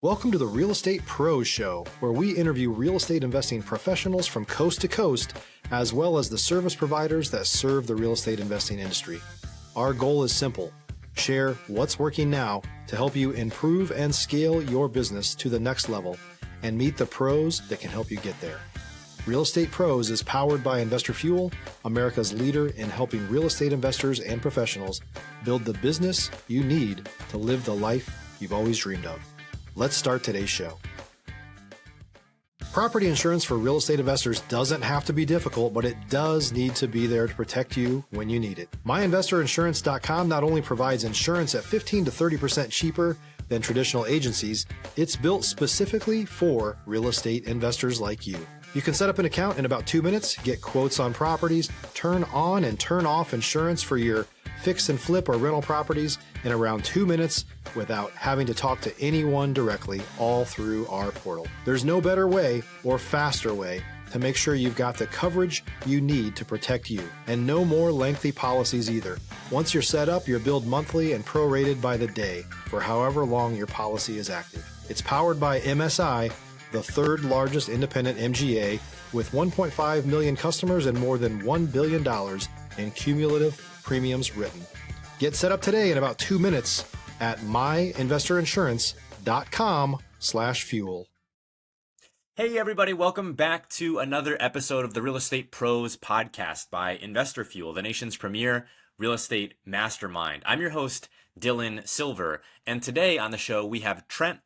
Welcome to the Real Estate Pros Show, where we interview real estate investing professionals from coast to coast, as well as the service providers that serve the real estate investing industry. Our goal is simple: share what's working now to help you improve and scale your business to the next level and meet the pros that can help you get there. Real Estate Pros is powered by Investor Fuel, America's leader in helping real estate investors and professionals build the business you need to live the life you've always dreamed of. Let's start today's show. Property insurance for real estate investors doesn't have to be difficult, but it does need to be there to protect you when you need it. MyInvestorInsurance.com not only provides insurance at 15 to 30% cheaper than traditional agencies, it's built specifically for real estate investors like you. You can set up an account in about 2 minutes, get quotes on properties, turn on and turn off insurance for your fix and flip or rental properties in around 2 minutes without having to talk to anyone directly, all through our portal. There's no better way or faster way to make sure you've got the coverage you need to protect you, and no more lengthy policies either. Once you're set up, you're billed monthly and prorated by the day for however long your policy is active. It's powered by MSI, the third largest independent MGA, with 1.5 million customers and more than $1 billion in cumulative premiums written. Get set up today in about 2 minutes at myinvestorinsurance.com/fuel. Hey everybody, welcome back to another episode of the Real Estate Pros podcast by Investor Fuel, the nation's premier real estate mastermind. I'm your host, Dylan Silver, and today on the show we have Trent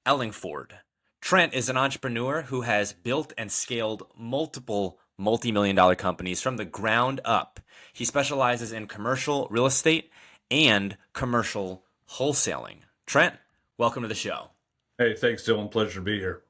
Ellingford. Trent is an entrepreneur who has built and scaled multiple multi-million-dollar companies from the ground up. He specializes in commercial real estate and commercial wholesaling. Trent, welcome to the show. Hey, thanks, Dylan. Pleasure to be here.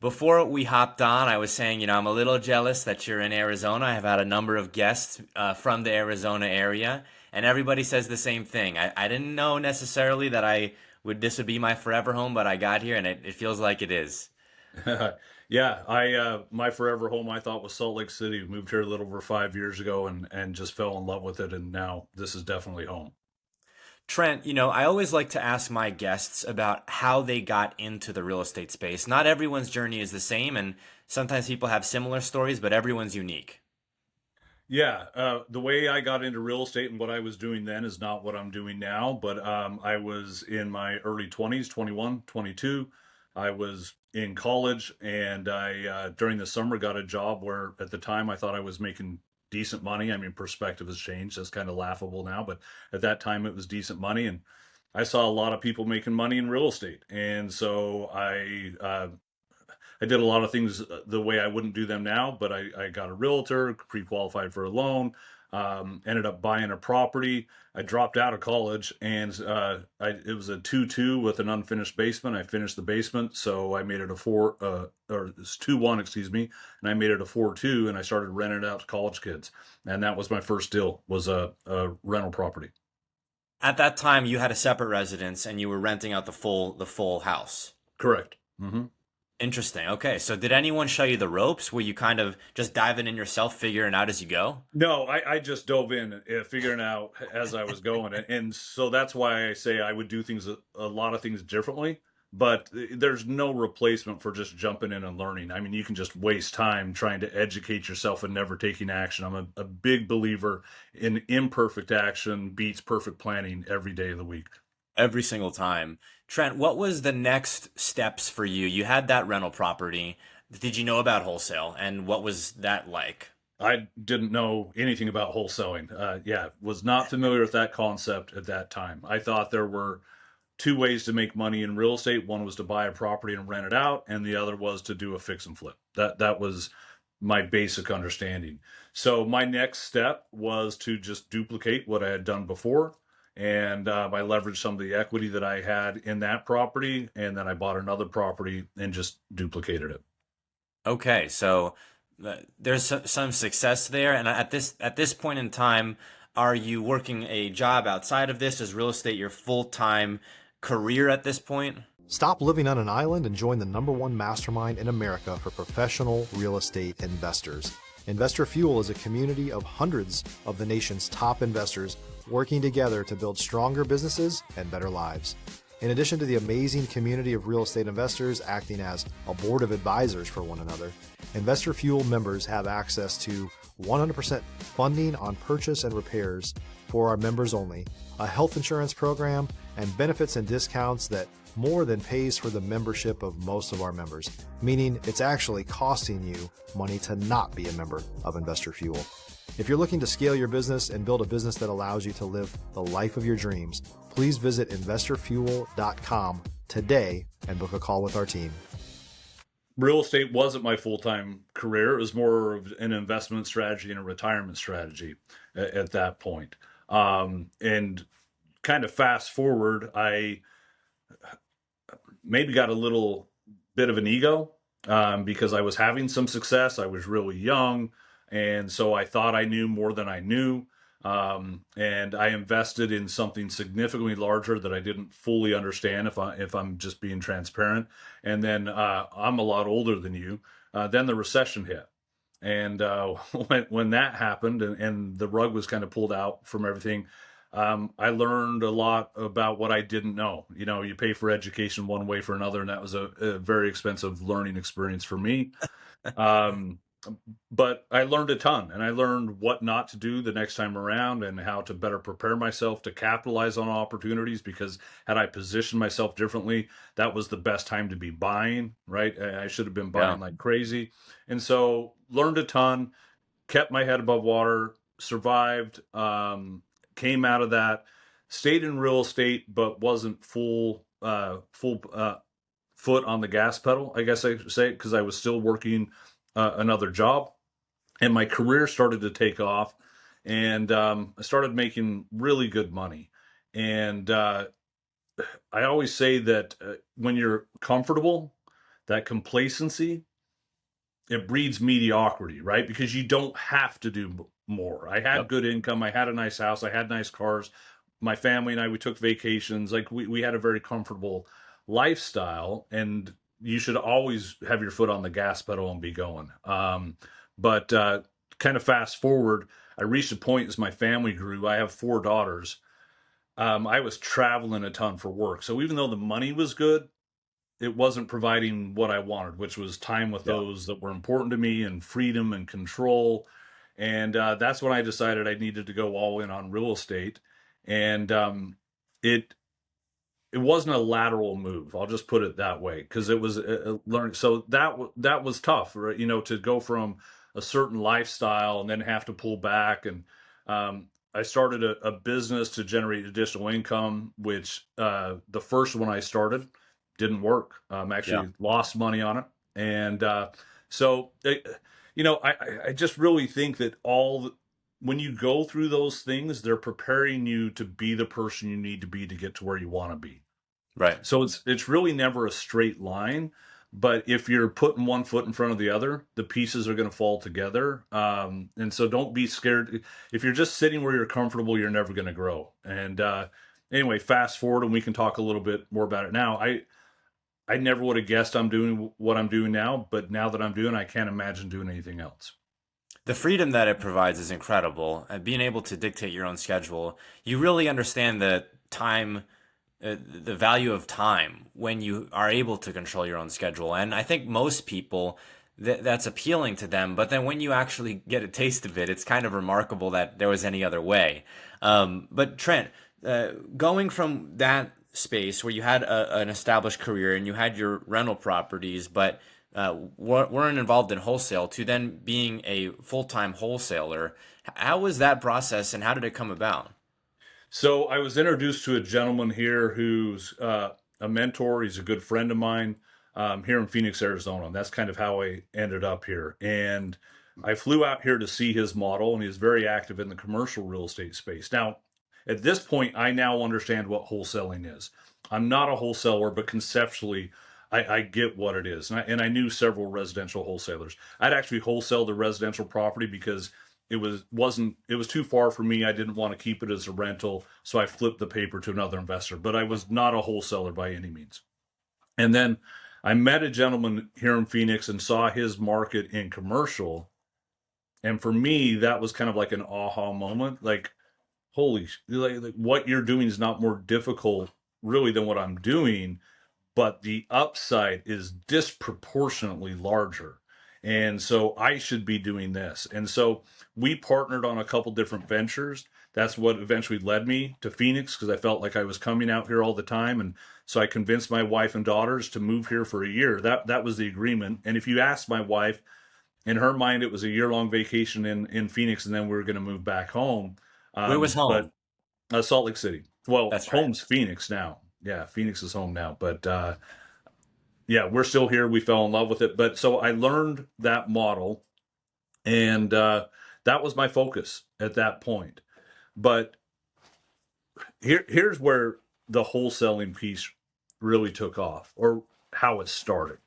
Before we hopped on, I was saying, I'm a little jealous that you're in Arizona. I've had a number of guests from the Arizona area, and everybody says the same thing. I didn't know necessarily that this would be my forever home, but I got here, and it feels like it is. Yeah, my forever home I thought was Salt Lake City. Moved here a little over 5 years ago and just fell in love with it, and now this is definitely home. Trent, I always like to ask my guests about how they got into the real estate space. Not everyone's journey is the same, and sometimes people have similar stories, but everyone's unique. Yeah, the way I got into real estate and what I was doing then is not what I'm doing now, but I was in my early 20s, 21, 22. I was in college, and I during the summer got a job where at the time I thought I was making decent money. I mean, perspective has changed. That's kind of laughable now, but at that time it was decent money, and I saw a lot of people making money in real estate. And so I did a lot of things the way I wouldn't do them now, but I got a realtor, pre-qualified for a loan, ended up buying a property. I dropped out of college, and it was a 2-2 with an unfinished basement. I finished the basement, so I made it a 2-1, excuse me, and I made it a 4-2, and I started renting it out to college kids. And that was my first deal, was a rental property. At that time, you had a separate residence, and you were renting out the full house. Correct. Mm-hmm. Interesting. Okay. So did anyone show you the ropes? Were you kind of just diving in yourself, figuring out as you go? No, I just dove in, figuring out as I was going. And so that's why I say I would do a lot of things differently, but there's no replacement for just jumping in and learning. I mean, you can just waste time trying to educate yourself and never taking action. I'm a big believer in imperfect action beats perfect planning every day of the week. Every single time. Trent, what was the next steps for you? You had that rental property. Did you know about wholesale, and what was that like? I didn't know anything about wholesaling. Was not familiar with that concept at that time. I thought there were two ways to make money in real estate. One was to buy a property and rent it out, and the other was to do a fix and flip. That was my basic understanding. So my next step was to just duplicate what I had done before. And I leveraged some of the equity that I had in that property, and then I bought another property and just duplicated it. Okay, so there's some success there. And at this point in time, are you working a job outside of this? Is real estate your full-time career at this point? Stop living on an island and join the #1 mastermind in America for professional real estate investors. Investor Fuel is a community of hundreds of the nation's top investors working together to build stronger businesses and better lives. In addition to the amazing community of real estate investors acting as a board of advisors for one another, Investor Fuel members have access to 100% funding on purchase and repairs for our members only, a health insurance program, and benefits and discounts that more than pays for the membership of most of our members, meaning it's actually costing you money to not be a member of Investor Fuel. If you're looking to scale your business and build a business that allows you to live the life of your dreams, please visit investorfuel.com today and book a call with our team. Real estate wasn't my full-time career. It was more of an investment strategy and a retirement strategy at that point. And kind of fast forward, I maybe got a little bit of an ego because I was having some success. I was really young, and so I thought I knew more than I knew. And I invested in something significantly larger that I didn't fully understand, if I'm just being transparent. And then I'm a lot older than you. Then the recession hit. And when that happened and the rug was kind of pulled out from everything, I learned a lot about what I didn't know. You know, you pay for education one way for another, and that was a very expensive learning experience for me. But I learned a ton, and I learned what not to do the next time around and how to better prepare myself to capitalize on opportunities, because had I positioned myself differently, that was the best time to be buying, right? I should have been buying like crazy. And so learned a ton, kept my head above water, survived, came out of that, stayed in real estate, but wasn't full foot on the gas pedal, I guess I should say, because I was still working another job, and my career started to take off, and I started making really good money. And I always say that when you're comfortable, that complacency, it breeds mediocrity, right? Because you don't have to do more. I had good income. I had a nice house. I had nice cars. My family and I, we took vacations. Like we had a very comfortable lifestyle, and you should always have your foot on the gas pedal and be going. But kind of fast forward, I reached a point as my family grew. I have 4 daughters. I was traveling a ton for work. So even though the money was good, it wasn't providing what I wanted, which was time with those that were important to me, and freedom and control. And that's when I decided I needed to go all in on real estate. And it wasn't a lateral move. I'll just put it that way, because it was a learning. So that was tough, right? You know, to go from a certain lifestyle and then have to pull back. And I started a business to generate additional income, which the first one I started didn't work. Actually lost money on it. And so, you know, I just really think that when you go through those things, they're preparing you to be the person you need to be to get to where you want to be. Right. So it's really never a straight line, but if you're putting one foot in front of the other, the pieces are going to fall together. And so don't be scared. If you're just sitting where you're comfortable, you're never going to grow. And anyway, fast forward, and we can talk a little bit more about it now. I never would have guessed I'm doing what I'm doing now, but now that I'm doing, I can't imagine doing anything else. The freedom that it provides is incredible. And being able to dictate your own schedule, you really understand the time, the value of time when you are able to control your own schedule. And I think most people, that's appealing to them. But then when you actually get a taste of it, it's kind of remarkable that there was any other way. But Trent, going from that space where you had an established career and you had your rental properties, but weren't involved in wholesale, to then being a full-time wholesaler, how was that process and how did it come about? So I was introduced to a gentleman here who's a mentor. He's a good friend of mine here in Phoenix, Arizona. And that's kind of how I ended up here. And I flew out here to see his model, and he's very active in the commercial real estate space. Now, at this point, I now understand what wholesaling is. I'm not a wholesaler, but conceptually, I get what it is. And I knew several residential wholesalers. I'd actually wholesale the residential property because it was too far for me. I didn't want to keep it as a rental, so I flipped the paper to another investor. But I was not a wholesaler by any means. And then I met a gentleman here in Phoenix and saw his market in commercial. And for me, that was kind of like an aha moment. Like, holy, like what you're doing is not more difficult really than what I'm doing, but the upside is disproportionately larger. And so I should be doing this. And so we partnered on a couple different ventures. That's what eventually led me to Phoenix, because I felt like I was coming out here all the time. And so I convinced my wife and daughters to move here for a year. That was the agreement. And if you ask my wife, in her mind, it was a year-long vacation in Phoenix, and then we were going to move back home. Where was But home? Salt Lake City. Well, That's right. home's Phoenix now. Yeah, Phoenix is home now. But yeah, we're still here. We fell in love with it. But so I learned that model, and that was my focus at that point. But here's where the wholesaling piece really took off, or how it started.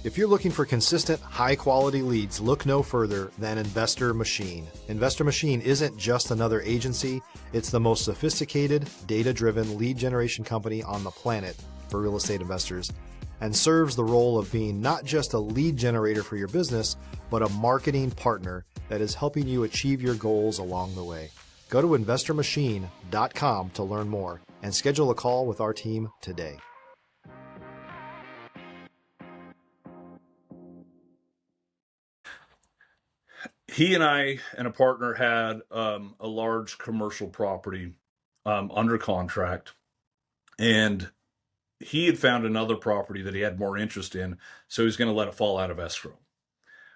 If you're looking for consistent, high-quality leads, look no further than Investor Machine. Investor Machine isn't just another agency, it's the most sophisticated, data-driven lead generation company on the planet for real estate investors, and serves the role of being not just a lead generator for your business, but a marketing partner that is helping you achieve your goals along the way. Go to investormachine.com to learn more and schedule a call with our team today. He and I and a partner had a large commercial property under contract, and he had found another property that he had more interest in, so he's going to let it fall out of escrow.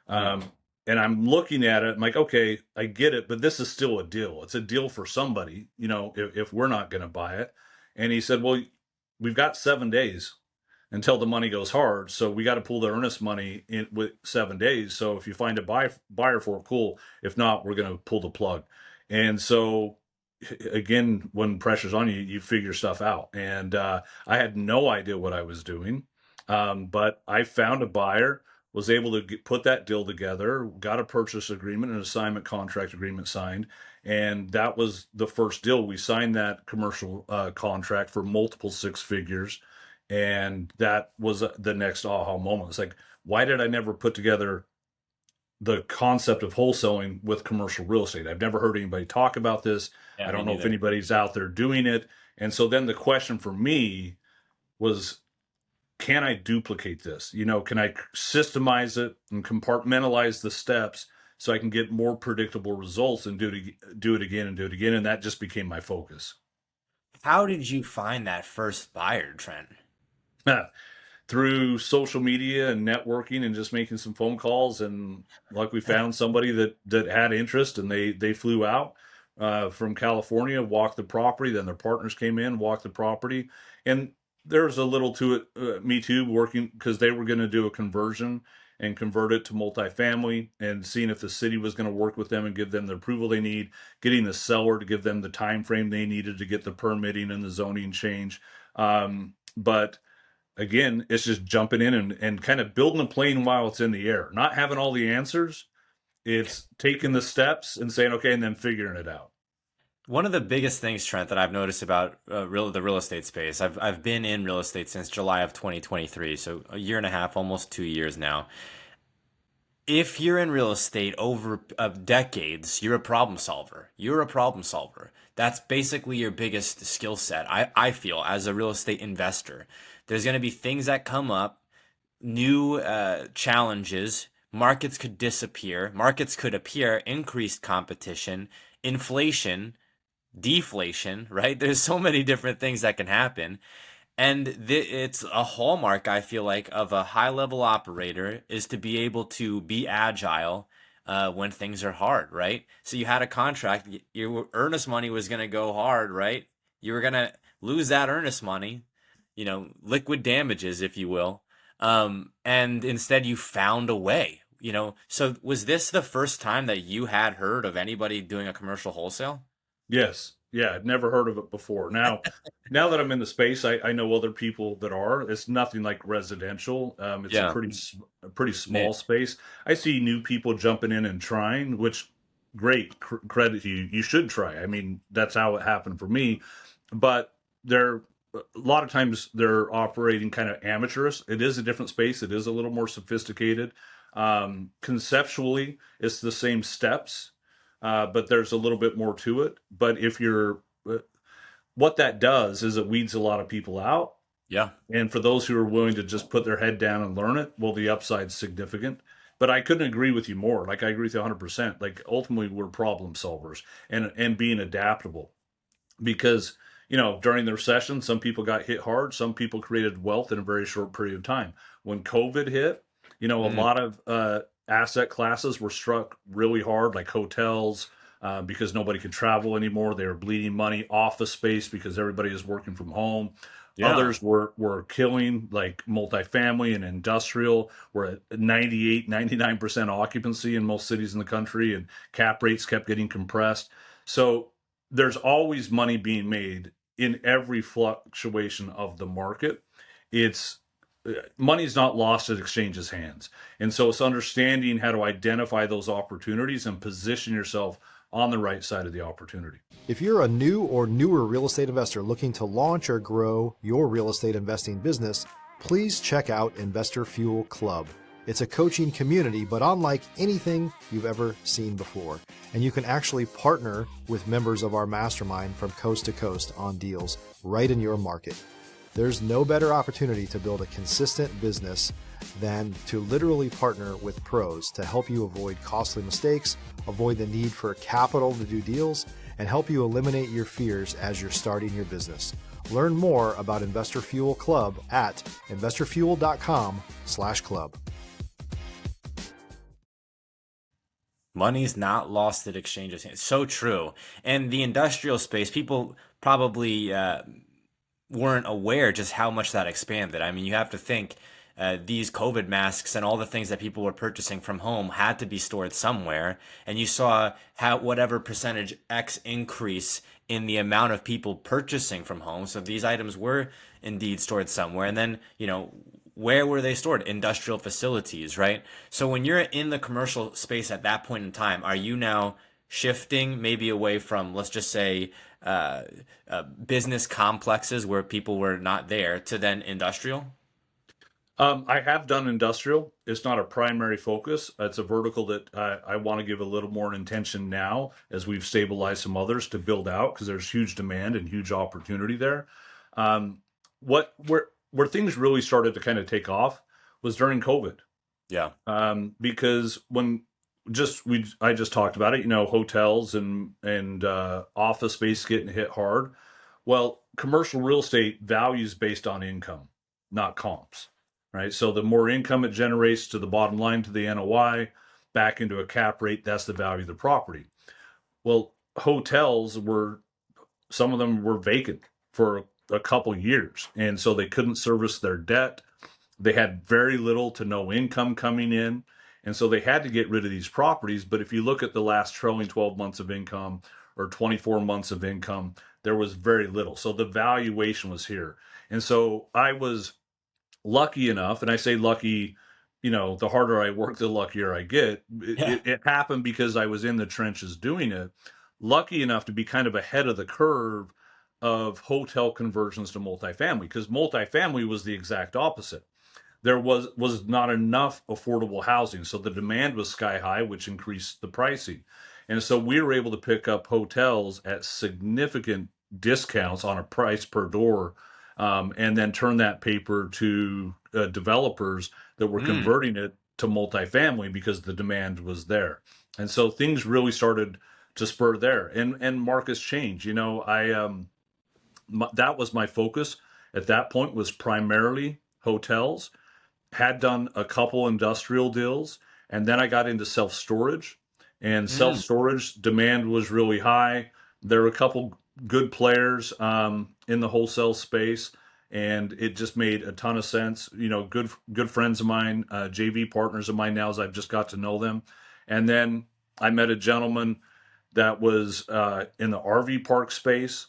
And I'm looking at it, I'm like, okay, I get it, but this is still a deal. It's a deal for somebody, if we're not going to buy it. And he said, well, we've got 7 days until the money goes hard. So we got to pull the earnest money in with 7 days. So if you find a buyer for it, cool. If not, we're going to pull the plug. And so again, when pressure's on you, you figure stuff out. And I had no idea what I was doing. But I found a buyer, was able to put that deal together, got a purchase agreement, an assignment contract agreement signed. And that was the first deal. We signed that commercial contract for multiple six figures. And that was the next aha moment. It's like, why did I never put together the concept of wholesaling with commercial real estate? I've never heard anybody talk about this. Yeah, I me don't know if neither. anybody's out there doing it. And so then the question for me was, can I duplicate this? Can I systemize it and compartmentalize the steps so I can get more predictable results and do it again and do it again? And that just became my focus. How did you find that first buyer, Trent? Through social media and networking and just making some phone calls, and like we found somebody that had interest, and they flew out from California, walked the property, then their partners came in, walked the property. And there's a little to it, me too, working, because they were going to do a conversion and convert it to multifamily, and seeing if the city was going to work with them and give them the approval they need, getting the seller to give them the time frame they needed to get the permitting and the zoning change. But again, it's just jumping in and kind of building a plane while it's in the air, not having all the answers. It's taking the steps and saying, okay, and then figuring it out. One of the biggest things, Trent, that I've noticed about the real estate space, I've been in real estate since July of 2023, so a year and a half, almost 2 years now. If you're in real estate over decades, you're a problem solver. You're a problem solver. That's basically your biggest skill set, I feel, as a real estate investor. There's going to be things that come up, new challenges. Markets could disappear. Markets could appear, increased competition, inflation, deflation, right? There's so many different things that can happen. And it's a hallmark, I feel like, of a high level operator is to be able to be agile when things are hard, right? So you had a contract, your earnest money was going to go hard, right? You were going to lose that earnest money, liquid damages, if you will. And instead you found a way, So was this the first time that you had heard of anybody doing a commercial wholesale? Yes. Yeah. I'd never heard of it before. Now that I'm in the space, I know other people that are. It's nothing like residential. It's a Yeah. pretty small space. I see new people jumping in and trying, which great credit to you. You should try. I mean, that's how it happened for me. But they're a lot of times they're operating kind of amateurish. It is a different space. It is a little more sophisticated. Conceptually, it's the same steps, but there's a little bit more to it. But if you're what that does is it weeds a lot of people out. Yeah. And for those who are willing to just put their head down and learn it, well, the upside's significant. But I couldn't agree with you more. Like I agree with you 100%. Like ultimately, we're problem solvers and being adaptable because during the recession, some people got hit hard. Some people created wealth in a very short period of time. When COVID hit, a lot of asset classes were struck really hard, like hotels. Because nobody could travel anymore. They were bleeding money. Office space because everybody is working from home. Yeah. Others were killing, like multifamily and industrial. We're at 98, 99% occupancy in most cities in the country, and cap rates kept getting compressed. So there's always money being made in every fluctuation of the market. It's money's not lost at exchanges hands. And so it's understanding how to identify those opportunities and position yourself on the right side of the opportunity. If you're a new or newer real estate investor looking to launch or grow your real estate investing business, please check out Investor Fuel Club. It's a coaching community, but unlike anything you've ever seen before. And you can actually partner with members of our mastermind from coast to coast on deals right in your market. There's no better opportunity to build a consistent business than to literally partner with pros to help you avoid costly mistakes, avoid the need for capital to do deals, and help you eliminate your fears as you're starting your business. Learn more about Investor Fuel Club at investorfuel.com/club. Money's not lost at exchanges. It's so true. And the industrial space, people probably weren't aware just how much that expanded. I mean, you have to think these COVID masks and all the things that people were purchasing from home had to be stored somewhere. And you saw how whatever percentage X increase in the amount of people purchasing from home. So these items were indeed stored somewhere. And then, where were they stored? Industrial facilities, right? So when you're in the commercial space at that point in time, are you now shifting maybe away from, let's just say, business complexes where people were not there to then industrial? I have done industrial. It's not a primary focus. It's a vertical that I want to give a little more intention now as we've stabilized some others to build out because there's huge demand and huge opportunity there. Where things really started to kind of take off was during COVID. Yeah. Because I just talked about it, hotels and office space getting hit hard. Well, commercial real estate values based on income, not comps, right? So the more income it generates to the bottom line, to the NOI, back into a cap rate, that's the value of the property. Well, some of them were vacant for a couple years, and so they couldn't service their debt. They had very little to no income coming in. And so they had to get rid of these properties. But if you look at the last trailing 12 months of income or 24 months of income, there was very little. So the valuation was here. And so I was lucky enough, and I say lucky, the harder I work, the luckier I get. Yeah. It happened because I was in the trenches doing it. Lucky enough to be kind of ahead of the curve of hotel conversions to multifamily, because multifamily was the exact opposite. There was not enough affordable housing. So the demand was sky high, which increased the pricing. And so we were able to pick up hotels at significant discounts on a price per door, and then turn that paper to developers that were converting it to multifamily because the demand was there. And so things really started to spur there. And markets change. That was my focus at that point, was primarily hotels. Had done a couple industrial deals, and then I got into self-storage, and self-storage demand was really high. There were a couple good players in the wholesale space, and it just made a ton of sense. Good friends of mine, JV partners of mine now, as I've just got to know them. And then I met a gentleman that was in the RV park space.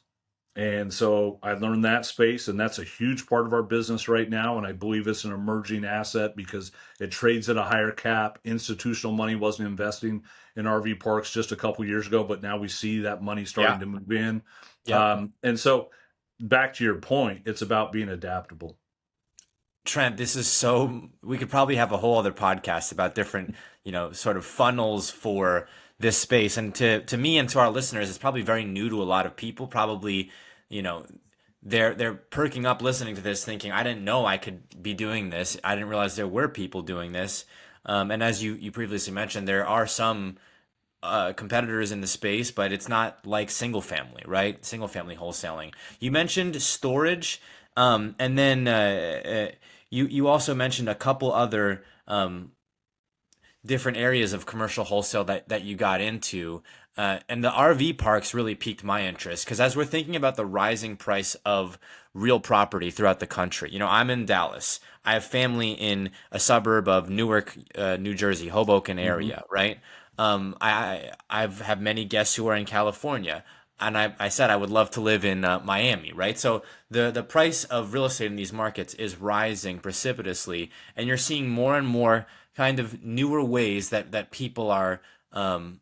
And so I learned that space, and that's a huge part of our business right now. And I believe it's an emerging asset because it trades at a higher cap. Institutional money wasn't investing in RV parks just a couple years ago, but now we see that money starting to move in. Yeah. And so back to your point, it's about being adaptable. Trent, we could probably have a whole other podcast about different, sort of funnels for this space. And to me and to our listeners, it's probably very new to a lot of people, probably, they're perking up listening to this, thinking, I didn't know I could be doing this. I didn't realize there were people doing this. And as you previously mentioned, there are some competitors in the space, but it's not like single family, right? Single family wholesaling. You mentioned storage, and then you also mentioned a couple other different areas of commercial wholesale that you got into. And the RV parks really piqued my interest because as we're thinking about the rising price of real property throughout the country, I'm in Dallas. I have family in a suburb of Newark, New Jersey, Hoboken Hmm. area, right? I've have many guests who are in California, and I said I would love to live in Miami, right? So the price of real estate in these markets is rising precipitously, and you're seeing more and more kind of newer ways that people um,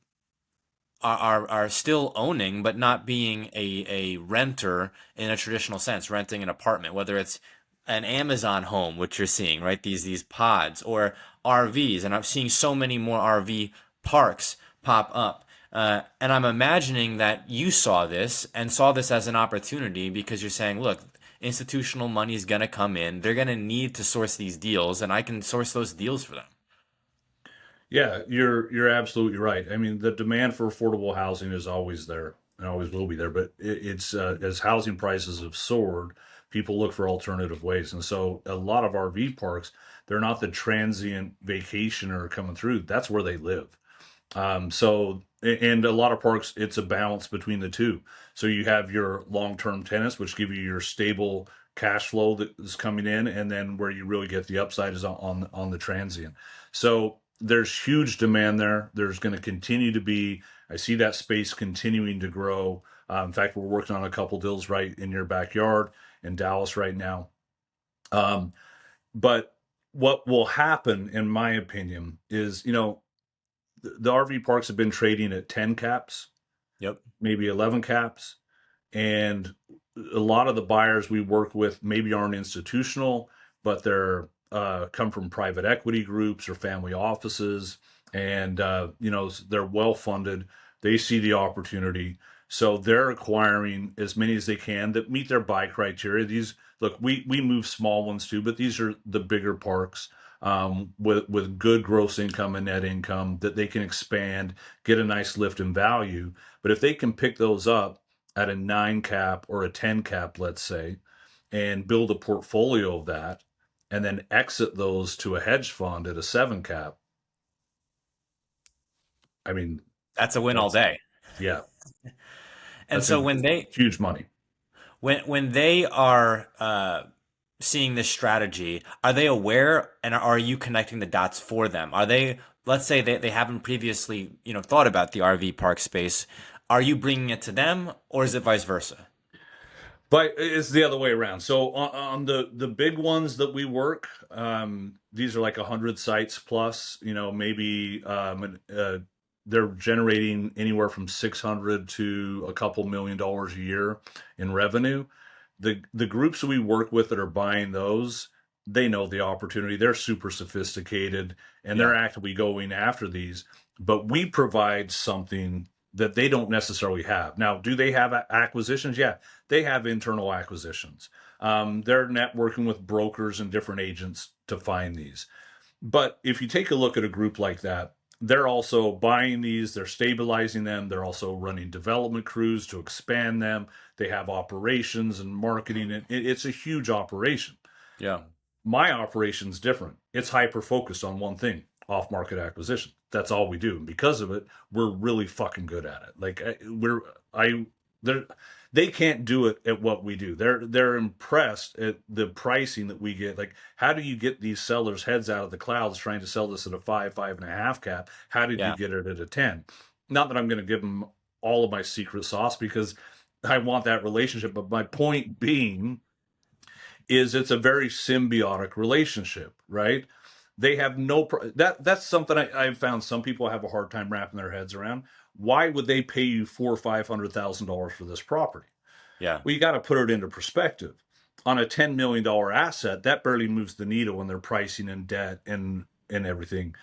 are still owning, but not being a renter in a traditional sense, renting an apartment, whether it's an Amazon home, which you're seeing, right? These pods or RVs, and I'm seeing so many more RV parks pop up. And I'm imagining that you saw this and saw this as an opportunity because you're saying, look, institutional money is going to come in. They're going to need to source these deals, and I can source those deals for them. Yeah, you're absolutely right. I mean, the demand for affordable housing is always there and always will be there. But it's as housing prices have soared, people look for alternative ways, and so a lot of RV parks, they're not the transient vacationer coming through. That's where they live. And a lot of parks, it's a balance between the two. So you have your long-term tenants, which give you your stable cash flow that is coming in, and then where you really get the upside is on the transient. So there's huge demand there. There's going to continue to be. I see that space continuing to grow. In fact, we're working on a couple deals right in your backyard in Dallas right now. Um, but what will happen, in my opinion, is the RV parks have been trading at 10 caps, Yep. maybe 11 caps. And a lot of the buyers we work with maybe aren't institutional, but they're come from private equity groups or family offices. And, they're well funded. They see the opportunity. So they're acquiring as many as they can that meet their buy criteria. These, look, we move small ones too, but these are the bigger parks with good gross income and net income that they can expand, get a nice lift in value. But if they can pick those up at a 9 cap or a 10 cap, let's say, and build a portfolio of that, and then exit those to a hedge fund at a 7 cap, I mean, That's a win all that's, day. yeah, And that's so a when they huge money. when they are seeing this strategy, are they aware and are you connecting the dots for them? Are they, let's say they haven't previously, thought about the RV park space. Are you bringing it to them or is it vice versa? But it's the other way around. So on the big ones that we work, these are like 100 sites plus. Maybe they're generating anywhere from 600 to a couple $1 million a year in revenue. The groups that we work with that are buying those, they know the opportunity. They're super sophisticated and they're Yeah. actively going after these. But we provide something that they don't necessarily have. Now, do they have acquisitions? Yeah, they have internal acquisitions. They're networking with brokers and different agents to find these. But if you take a look at a group like that, they're also buying these, they're stabilizing them, they're also running development crews to expand them. They have operations and marketing. It's a huge operation. Yeah. My operation's different. It's hyper focused on one thing, off market acquisition. That's all we do. And because of it, we're really fucking good at it. Like they're they can't do it at what we do. They're impressed at the pricing that we get. Like, how do you get these sellers' heads out of the clouds trying to sell this at a 5.5 cap? How did you Yeah. get it at a 10? Not that I'm going to give them all of my secret sauce because I want that relationship. But my point being is it's a very symbiotic relationship, right? They have that's something I've found some people have a hard time wrapping their heads around. Why would they pay you $400,000 or $500,000 for this property? Yeah. Well, you got to put it into perspective. On a $10 million asset, that barely moves the needle when they're pricing in debt and everything.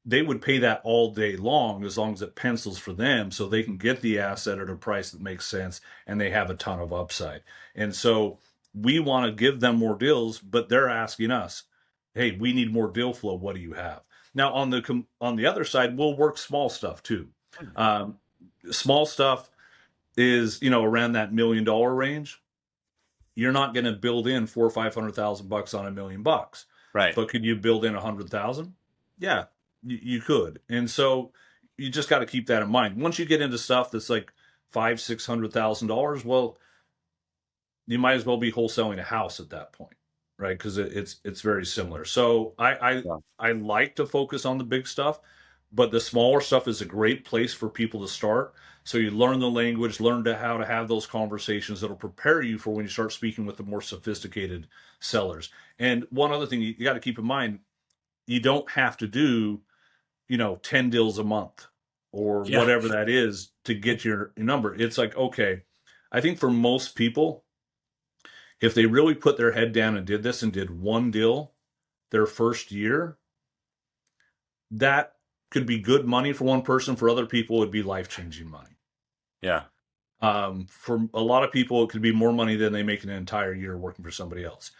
they would pay that all day long as it pencils for them, so they can get the asset at a price that makes sense and they have a ton of upside. And so we want to give them more deals, but they're asking us, hey, we need more deal flow. What do you have? Now on the other side, we'll work small stuff too. Um, Small stuff is, around that $1 million range. You're not going to build in 400,000 or 500,000 bucks on $1 million, Right. but could you build in 100,000? Yeah, you could. And so you just got to keep that in mind. Once you get into stuff that's like $500,000-600,000, well, you might as well be wholesaling a house at that point, right? Because it's very similar. So Yeah. I like to focus on the big stuff, but the smaller stuff is a great place for people to start. So you learn the language, learn how to have those conversations that'll prepare you for when you start speaking with the more sophisticated sellers. And one other thing you got to keep in mind, you don't have to do, 10 deals a month or Yeah. whatever that is to get your number. It's like, okay, I think for most people, if they really put their head down and did this and did one deal their first year, that could be good money for one person. For other people, it would be life-changing money. Yeah. For a lot of people, it could be more money than they make in an entire year working for somebody else.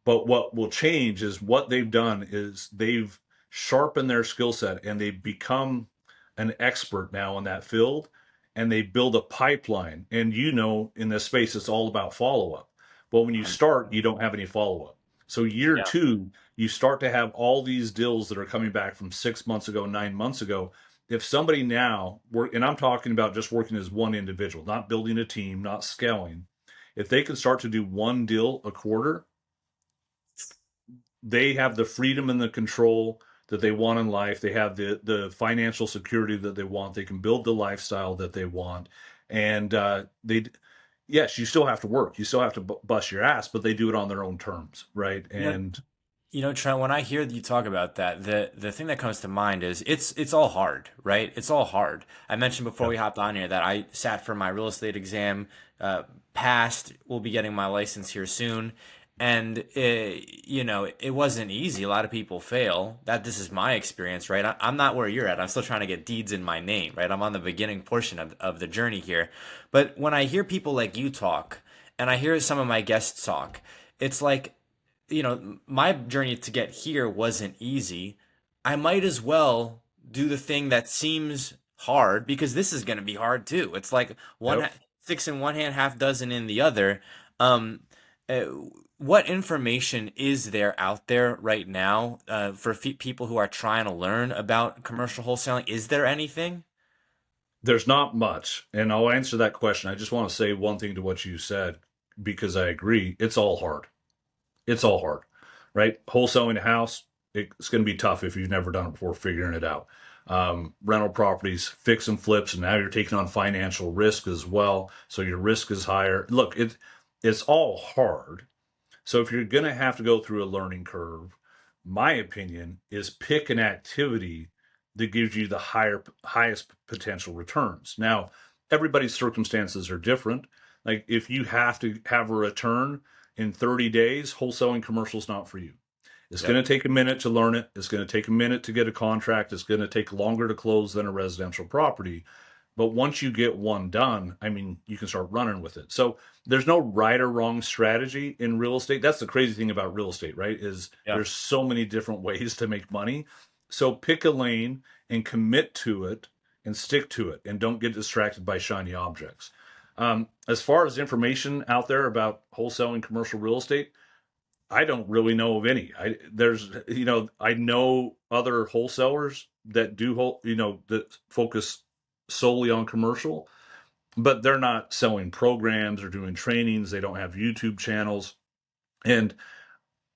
But what will change is what they've done is they've sharpened their skill set and they've become an expert now in that field, and they build a pipeline. And in this space, it's all about follow up. But when you start, you don't have any follow up. So year Yeah. two, you start to have all these deals that are coming back from 6 months ago, 9 months ago. If somebody now and I'm talking about just working as one individual, not building a team, not scaling, if they can start to do one deal a quarter, they have the freedom and the control that they want in life. They have the financial security that they want. They can build the lifestyle that they want. And yes, you still have to work. You still have to bust your ass, but they do it on their own terms, right? You know, And Trent, when I hear you talk about that, the thing that comes to mind is it's all hard, right? It's all hard. I mentioned before yeah, we hopped on here that I sat for my real estate exam, passed. Will be getting my license here soon, and it wasn't easy. A lot of people fail. This is my experience, right? I'm not where you're at. I'm still trying to get deeds in my name, right? I'm on the beginning portion of the journey here. But when I hear people like you talk, and I hear some of my guests talk, it's like, my journey to get here wasn't easy. I might as well do the thing that seems hard, because this is going to be hard too. It's like yep. six in one hand, half dozen in the other. Um, uh, what information is there out there right now for people who are trying to learn about commercial wholesaling? Is there anything? There's not much, and I'll answer that question. I just want to say one thing to what you said because I agree. It's all hard. It's all hard, right? Wholesaling a house, it's going to be tough if you've never done it before, figuring it out. Rental properties, fix and flips, and now you're taking on financial risk as well, so your risk is higher. Look, it's all hard. So if you're going to have to go through a learning curve, my opinion is pick an activity that gives you the highest potential returns. Now, everybody's circumstances are different. Like if you have to have a return in 30 days, wholesaling commercial is not for you. It's Yep. going to take a minute to learn it. It's going to take a minute to get a contract. It's going to take longer to close than a residential property. But once you get one done, I mean, you can start running with it. So there's no right or wrong strategy in real estate. That's the crazy thing about real estate, right? Is Yeah. there's so many different ways to make money. So pick a lane and commit to it and stick to it and don't get distracted by shiny objects. As far as information out there about wholesaling commercial real estate, I don't really know of any. I know other wholesalers that that focus solely on commercial, but they're not selling programs or doing trainings. They don't have YouTube channels. And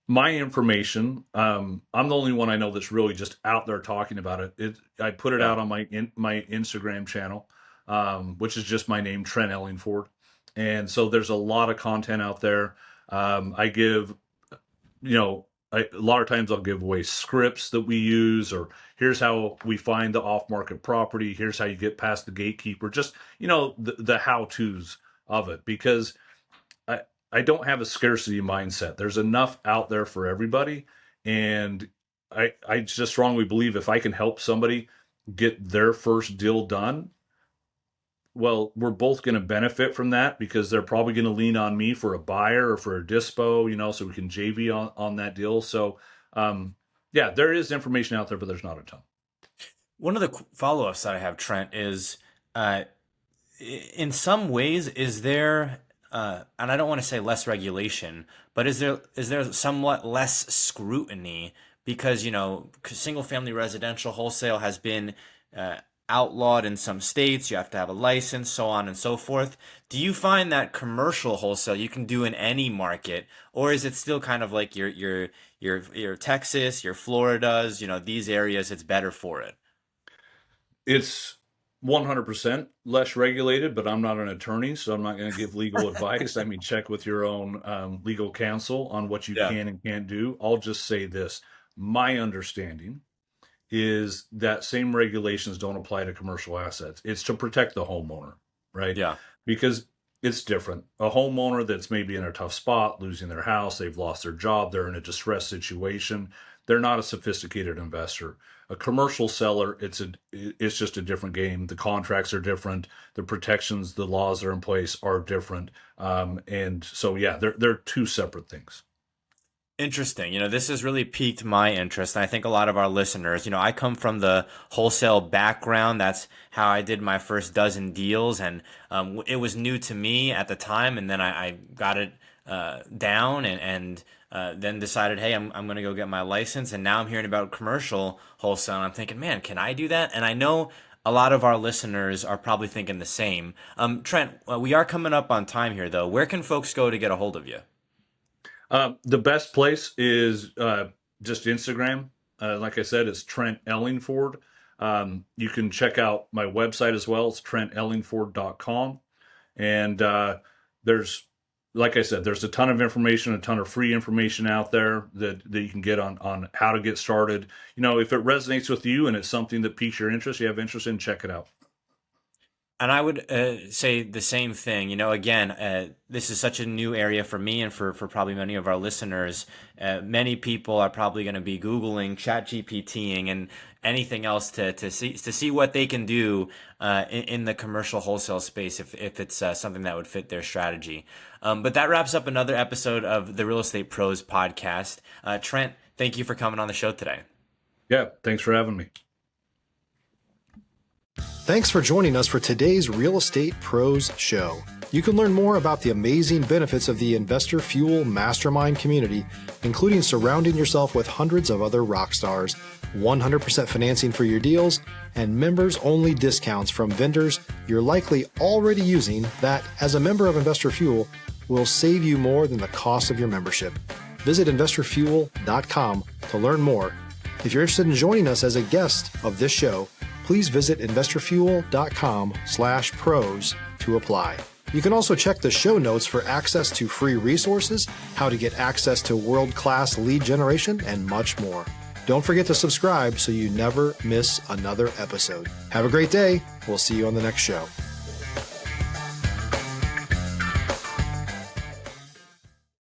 my information, I'm the only one I know that's really just out there talking about it. I put it Yeah. out on my Instagram channel, which is just my name, Trent Ellingford. And so there's a lot of content out there. I give a lot of times I'll give away scripts that we use, or here's how we find the off-market property. Here's how you get past the gatekeeper. Just the how-tos of it, because I don't have a scarcity mindset. There's enough out there for everybody, and I just strongly believe if I can help somebody get their first deal done, well, we're both going to benefit from that because they're probably going to lean on me for a buyer or for a dispo, so we can JV on that deal. So, yeah, there is information out there, but there's not a ton. One of the follow-ups that I have, Trent, is in some ways, is there, and I don't want to say less regulation, but is there somewhat less scrutiny because, single-family residential wholesale has been outlawed in some states. You have to have a license, so on and so forth. Do you find that commercial wholesale you can do in any market, or is it still kind of like your Texas, your Floridas, these areas, it's better for it? It's 100% less regulated, but I'm not an attorney, so I'm not going to give legal advice. I mean, check with your own legal counsel on what you Yeah. can and can't do. I'll just say this. My understanding is that same regulations don't apply to commercial assets. It's to protect the homeowner, right? Yeah. Because it's different. A homeowner that's maybe in a tough spot, losing their house, they've lost their job, they're in a distressed situation. They're not a sophisticated investor. A commercial seller, it's just a different game. The contracts are different. The protections, the laws that are in place are different. And so, yeah, they're two separate things. Interesting. This has really piqued my interest. And I think a lot of our listeners, I come from the wholesale background. That's how I did my first dozen deals. And it was new to me at the time. And then I got it down and then decided, hey, I'm going to go get my license. And now I'm hearing about commercial wholesale. And I'm thinking, man, can I do that? And I know a lot of our listeners are probably thinking the same. Trent, we are coming up on time here, though. Where can folks go to get a hold of you? The best place is just Instagram. Like I said, it's Trent Ellingford. You can check out my website as well. It's trentellingford.com. And like I said, there's a ton of information, a ton of free information out there that you can get on how to get started. If it resonates with you and it's something that piques your interest, you have interest in, check it out. And I would say the same thing. Again, this is such a new area for me and for probably many of our listeners. Many people are probably going to be Googling, ChatGPTing, and anything else to see what they can do in the commercial wholesale space if it's something that would fit their strategy. But that wraps up another episode of the Real Estate Pros podcast. Trent, thank you for coming on the show today. Yeah, thanks for having me. Thanks for joining us for today's Real Estate Pros Show. You can learn more about the amazing benefits of the Investor Fuel Mastermind community, including surrounding yourself with hundreds of other rock stars, 100% financing for your deals, and members-only discounts from vendors you're likely already using that, as a member of Investor Fuel, will save you more than the cost of your membership. Visit investorfuel.com to learn more. If you're interested in joining us as a guest of this show, please visit investorfuel.com/pros to apply. You can also check the show notes for access to free resources, how to get access to world-class lead generation, and much more. Don't forget to subscribe so you never miss another episode. Have a great day. We'll see you on the next show.